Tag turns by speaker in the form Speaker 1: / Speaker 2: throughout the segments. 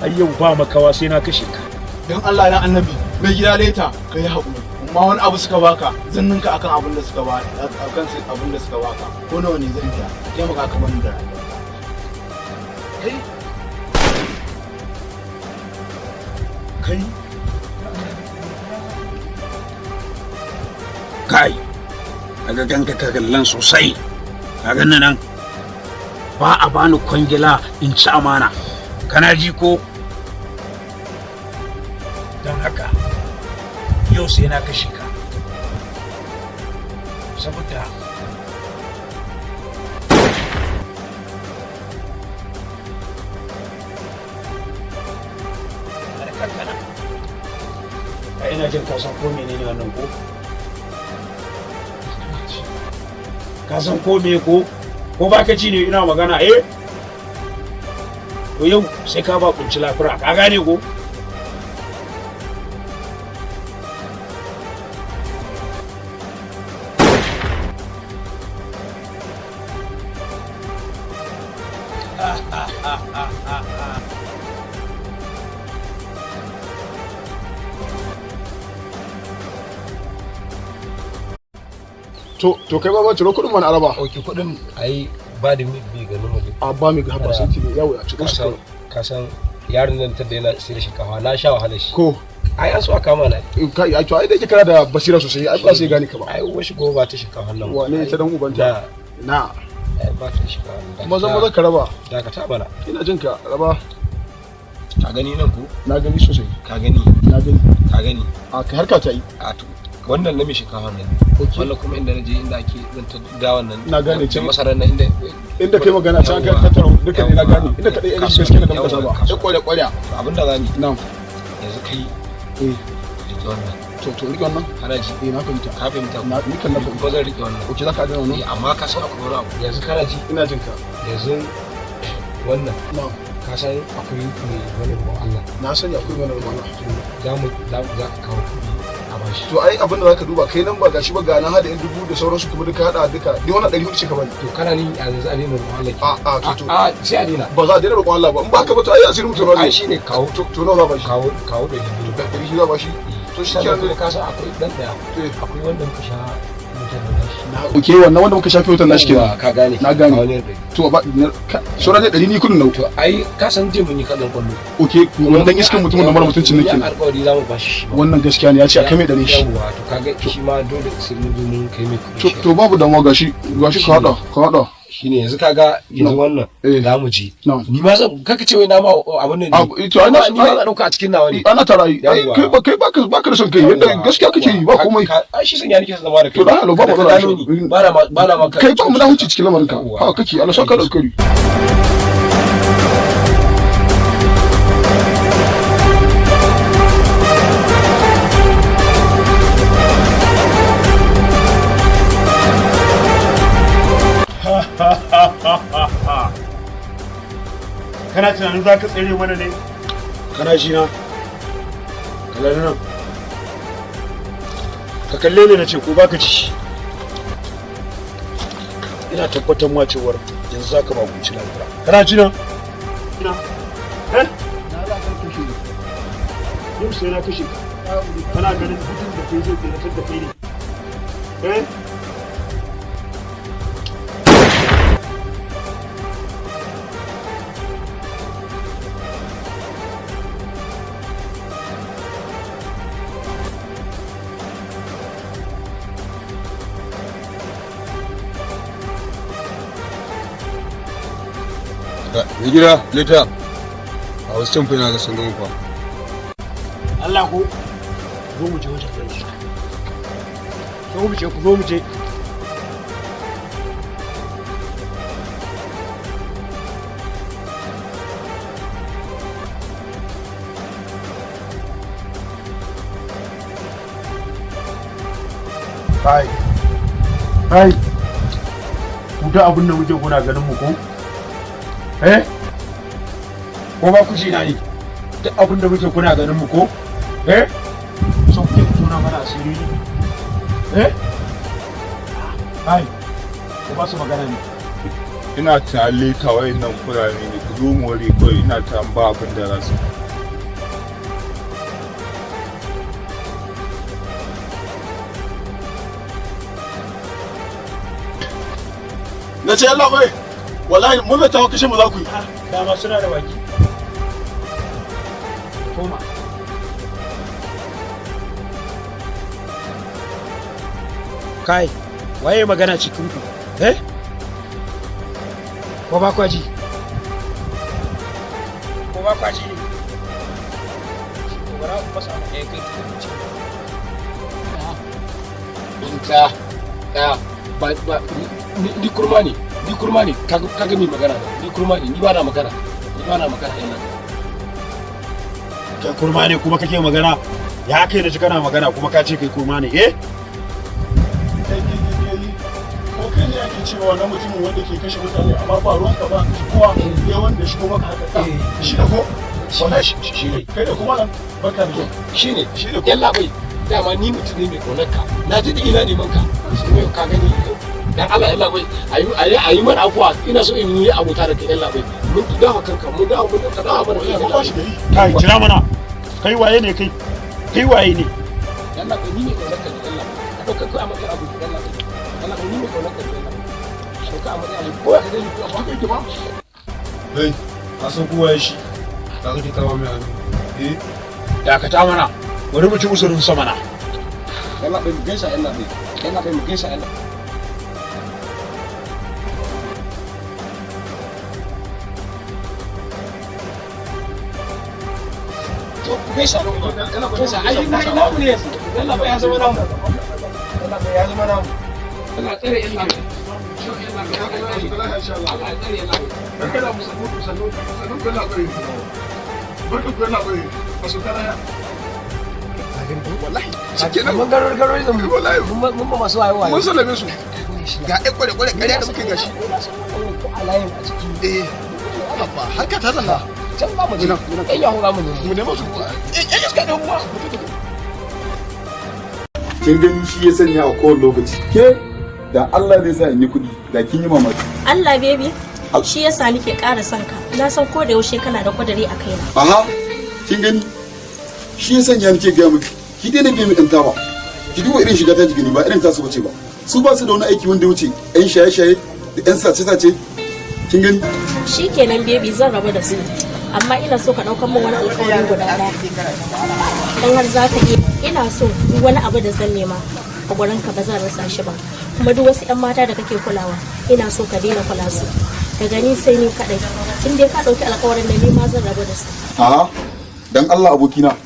Speaker 1: ai yau ba makawa sai na kashe ka.
Speaker 2: Don Allah na annabi mai gida leta ka yi haƙuri. Amma wani abu suka baka zan ninka akan abin da suka baka ko nawa ne zan biya taimaka ka bani da rayuwa.
Speaker 1: Kai daga ganka ka kallon sosai ka ganna nan ba a bani kwangila in ci amana kana ji ko don haka yau sai na kashe ka saboda ina jin kasan ko menene wannan ko kasan ko me ko baka ci ne ina magana to yau sai ka ba kunci lafira ka gane ko
Speaker 2: to kai baba ciro kudin mana araba.
Speaker 3: Okay, kudin ai ba da mi ganin mu.
Speaker 2: A ba mi ga ba sai ne yawo ya ciro su.
Speaker 3: Ka san yaron nan tunda yana sai da shinkafa na sha wahala shi.
Speaker 2: Ko
Speaker 3: ai an so aka mana.
Speaker 2: Kai ai to ai da kike kana da basira sosai ai ba sai gani ka ba.
Speaker 3: Ai washi go ba ta shinkafa nan.
Speaker 2: Wane ita dan ubanta? Na.
Speaker 3: Ai ba ta shinkafa.
Speaker 2: Maza ka raba.
Speaker 3: Da ka ta bana.
Speaker 2: Ina jin ka raba.
Speaker 3: Ka gani nan ko?
Speaker 2: Na gani sosai.
Speaker 3: Ka gani?
Speaker 2: Na gani.
Speaker 3: Ka gani?
Speaker 2: A kai harka ta yi.
Speaker 3: A to wannan na mai shinkafa nan. Wannan kuma inda naje inda ake zanta da wannan.
Speaker 2: Na gane ce
Speaker 3: masarar nan inda
Speaker 2: kai magana ta ga ka taro duka ne na gane. Inda kadai yan gaskiya da muka saba. Sai kware.
Speaker 3: Abinda zani.
Speaker 2: Na'am.
Speaker 3: Yanzu kai rike wannan. To
Speaker 2: rike wannan?
Speaker 3: Haraji.
Speaker 2: Na fahimta.
Speaker 3: Ka fahimta.
Speaker 2: Na ni kan na fahimta.
Speaker 3: Ko zan rike wannan.
Speaker 2: Oke za ka ga wannan.
Speaker 3: Amma ka san akwai wani abu. Yanzu haraji.
Speaker 2: Ina jin ka.
Speaker 3: Yanzu wannan.
Speaker 2: Na'am.
Speaker 3: Ka san akwai wani ba Allah.
Speaker 2: Na sani akwai wani ba Allah.
Speaker 3: Za ka kawo kuɗi a bashi.
Speaker 2: To ai abin da zaka duba kai nan ba gashi ba ga nan hada yan dubu da sauransu kuma duka hada duka ni wannan 400 ce ka bani.
Speaker 3: To kana ni a yanzu a daina roƙon Allah.
Speaker 2: A
Speaker 3: sai a daina.
Speaker 2: Ba za a daina roƙon Allah ba in ba ka ba to ai asirin mutum ne.
Speaker 3: Ai shine kawo
Speaker 2: to nawa za ba shi?
Speaker 3: Kawo 200.
Speaker 2: 200 za ba shi. To shi kenan
Speaker 3: ne ka san akwai dan daya. Akwai wanda muka sha
Speaker 2: Oke wannan wanda muka shafi wutan nashi kenan.
Speaker 3: Ka gane.
Speaker 2: Na gane. To ba sauran da 100 ni kudin nau.
Speaker 3: To ai ka san je mun yi kallon kwallo.
Speaker 2: Oke wannan iskan mutumin da mara mutuncin nake.
Speaker 3: Ya alƙawari za mu bashi shi.
Speaker 2: Wannan gaskiya ne ya ce a kai mai dare shi.
Speaker 3: Yawwa to kaga shi ma dole sai mun zo mun kai mai kuɗi.
Speaker 2: To babu damuwa gashi ka hada.
Speaker 3: Shine yanzu kaga yanzu wannan za mu ji. Ni ma zan kaka ce wai na ma abin nan.
Speaker 2: To ana
Speaker 3: ni ma zan dauka a cikin nawa ne.
Speaker 2: Ana tarayi. Kai baka da son kai yanda gaskiya kake yi ba komai.
Speaker 3: Ai shi san ya nake zama da kai.
Speaker 2: To da halo ba matsala shi.
Speaker 3: Ba na ma
Speaker 2: kai ba mu da huci cikin lamarin ka. Ha kake Allah saka da alkari.
Speaker 1: Kana tunanin za ka tsere mana ne? Kana shi na? Kalle nan. Ka kalle ni na ce ko baka ci. Ina tabbatar ma cewar yanzu za ka ba kunci lafiya. Kana ci na? Ina.
Speaker 2: Na za ka kashe ni.
Speaker 1: Yau sai na kashe ka. Kana ganin gudun da kai zai tsiratar da kai ne.
Speaker 4: Mai gida, leta, a wasu can fina ga sun gama fa.
Speaker 1: Allah ko, zo mu je wajen kai. Zo mu je. Kai, ku da abin da muke kuna ganin mu ko? Ko ba ku shi na ne? Duk abin da muke kuna ganin mu ko? So kuke tona mana asiri ne? Kai, ko ba su magana ne?
Speaker 2: ina tale ta wayannan kurare ne ku zo more kawai ina ta ba abin da za su na ce Allah bai wallahi mun zata wa kashe mu za ku yi
Speaker 1: dama suna da baki koma kai waye magana cikin ku ko ba kwaji ko ba kwaji ko bara ku fasa kai kai
Speaker 3: ta ba ni kurma ne kaga ni magana ni kurma ne ni ba na magana ina
Speaker 1: kai kurma ne kuma kake magana ya kai da kana magana kuma ka ce kai kurma ne
Speaker 2: ko kai ne ake cewa na mutumin wanda ke kashe mutane amma ba ruwan ka ba kowa ya wanda shi kuma ka haka shi da ko wallahi shi ne kai da kuma nan barka da
Speaker 3: shi ne yalla bai dama ni mutum ne mai gonarka na ji ina neman ka shi ne ka gani dan Allah yalla bai ayi mana afuwa ina so in yi abota da kai yalla bai mun dawo kanka mun dawo mun ka dawo mana
Speaker 1: kai jira mana kai waye ne kai waye ne
Speaker 3: yalla bai ni ne gonarka ne yalla ka dauka ko a maka abu yalla bai yalla bai ni ne gonarka ne yalla ka a maka abu ko ka gani ko ba kai ba
Speaker 2: dai ka san kowa shi ka ga ta mai hannu
Speaker 1: da ka ta mana bari mu ci usurin sama na
Speaker 3: yalla bai gaisa yalla bai mu gaisa yalla gaisa gaisa ai na mu ne yalla bai ya zama namu yalla bai ya zama namu Allah tsare yalla bai Allah tsare yalla bai kada mu sanu yalla bai barka ku yalla bai aso kana ya wallahi cikin mun garo da mu wallahi mun ba masu wayo mun sallame su ga kware kariya da muke gashi ko alayin a ciki abba harka ta zalla can ba mu jina ai ya hura mu ne mu nemo su iska da ruwa
Speaker 5: kin gani shi ya sanya a kowane lokaci ke da Allah zai sa in yi kuɗi da kin yi mamaki
Speaker 6: Allah baby shi yasa nake ƙara son ka na san ko da yaushe kana da kwadari a kaina
Speaker 5: aha kin gani shi ya sanya nake ga miki ki dai nake mi danta ba ki duba irin shiga ta ji gani ba irin tasu bace ba su ba su da wani aiki wanda wuce yan shaye-shaye da yan sace-sace kin gani
Speaker 6: shikenan baby zan rabu da su amma ina so ka ɗaukar min wani alƙawari guda ɗaya dan har za ka iya ina so duk wani abu da zan nema a gurin ka ba zan rasa shi ba kuma duk wasu 'yan mata da kake kulawa ina so ka daina kula su daga ni sai ni kaɗai in dai ka ɗauki alƙawarin da ni ma zan rabu da su
Speaker 5: a'a dan Allah abokina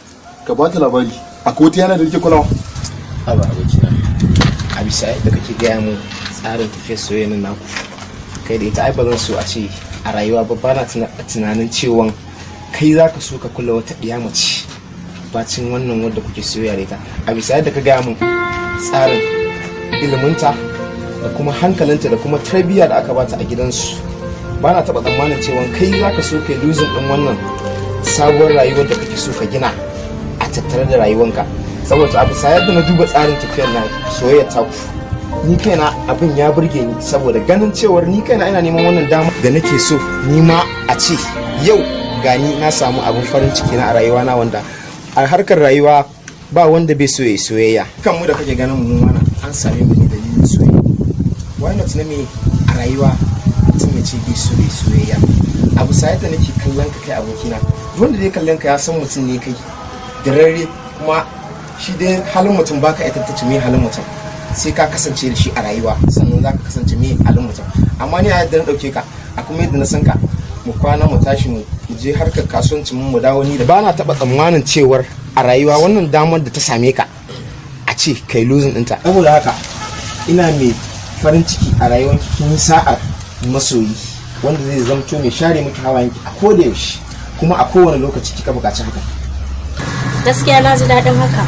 Speaker 5: ka ba ta labari akwai wata yana da nake kulawa
Speaker 7: haba abokina a bisa yadda kake gaya mu tsarin tafiyar soyayya naku kai da ita ai ba zan so a ce a rayuwa ba na tunanin cewa kai za ka so ka kula wata ɗiya mace bacin wannan wadda kuke soyayya da ita a bisa yadda ka gaya mun tsarin iliminta da kuma hankalinta da kuma tarbiyya da aka bata a gidansu ba na taɓa tsammanin cewa kai za ka so kai losing ɗin wannan sabuwar rayuwar da kake so ka gina a tattare da rayuwanka saboda a bisa yadda na duba tsarin tafiyar na soyayya ta ku ni kaina abin ya burge ni saboda ganin cewar ni kaina ina neman wannan dama da nake so ni ma a ce yau gani na samu abin farin ciki na a rayuwa na wanda a harkar rayuwa ba wanda bai so ya soyayya kan mu da kake ganin mu mana an same mu ne dalilin soyayya wannan tuna me a rayuwa mutum ya ce bai so ya soyayya abu sai da nake kallon ka kai abokina wanda dai kallon ka ya san mutum ne kai dirare kuma shi dai halin mutum baka ita tace me halin mutum sai ka kasance da shi a rayuwa sannan za ka kasance mai halin mutum amma ni a yadda na ɗauke ka a kuma yadda na san ka mu kwana mu tashi mu je harkar kasuwancin mu dawo ni da ba na taɓa tsammanin cewar a rayuwa wannan damar da ta same ka a ce kai losing ɗinta saboda haka ina mai farin ciki a rayuwar kin sa'ar masoyi wanda zai zamto mai share miki hawayenki a koda yaushe kuma a kowane lokaci kika buƙaci haka
Speaker 6: gaskiya na ji daɗin haka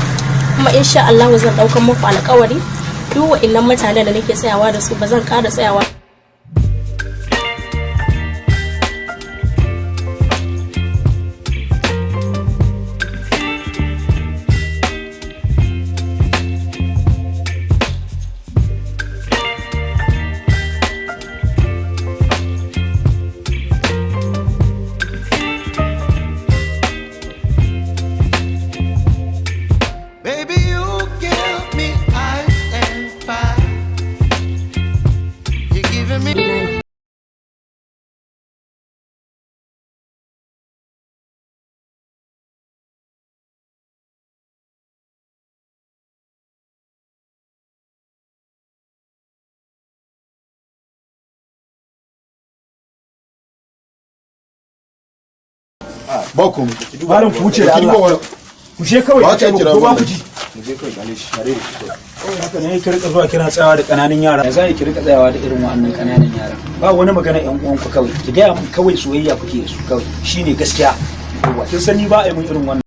Speaker 6: kuma insha Allah zan ɗaukar muku alƙawari duk wa'annan mutanen da nake tsayawa da su ba zan ƙara tsayawa
Speaker 5: ba komai
Speaker 2: malam ku wuce da Allah ku je kawai
Speaker 5: ba ka kira
Speaker 2: ba ku ji
Speaker 7: mu je kai kale shi tare da shi
Speaker 2: haka ne ki rika zuwa kina tsayawa da kananan yara
Speaker 1: za ki rika tsayawa da irin wa'annan kananan yara
Speaker 2: ba wani magana yan uwan ku kawai ki ga mun kawai soyayya kuke su kawai shine gaskiya kin sani ba a yi mun irin wannan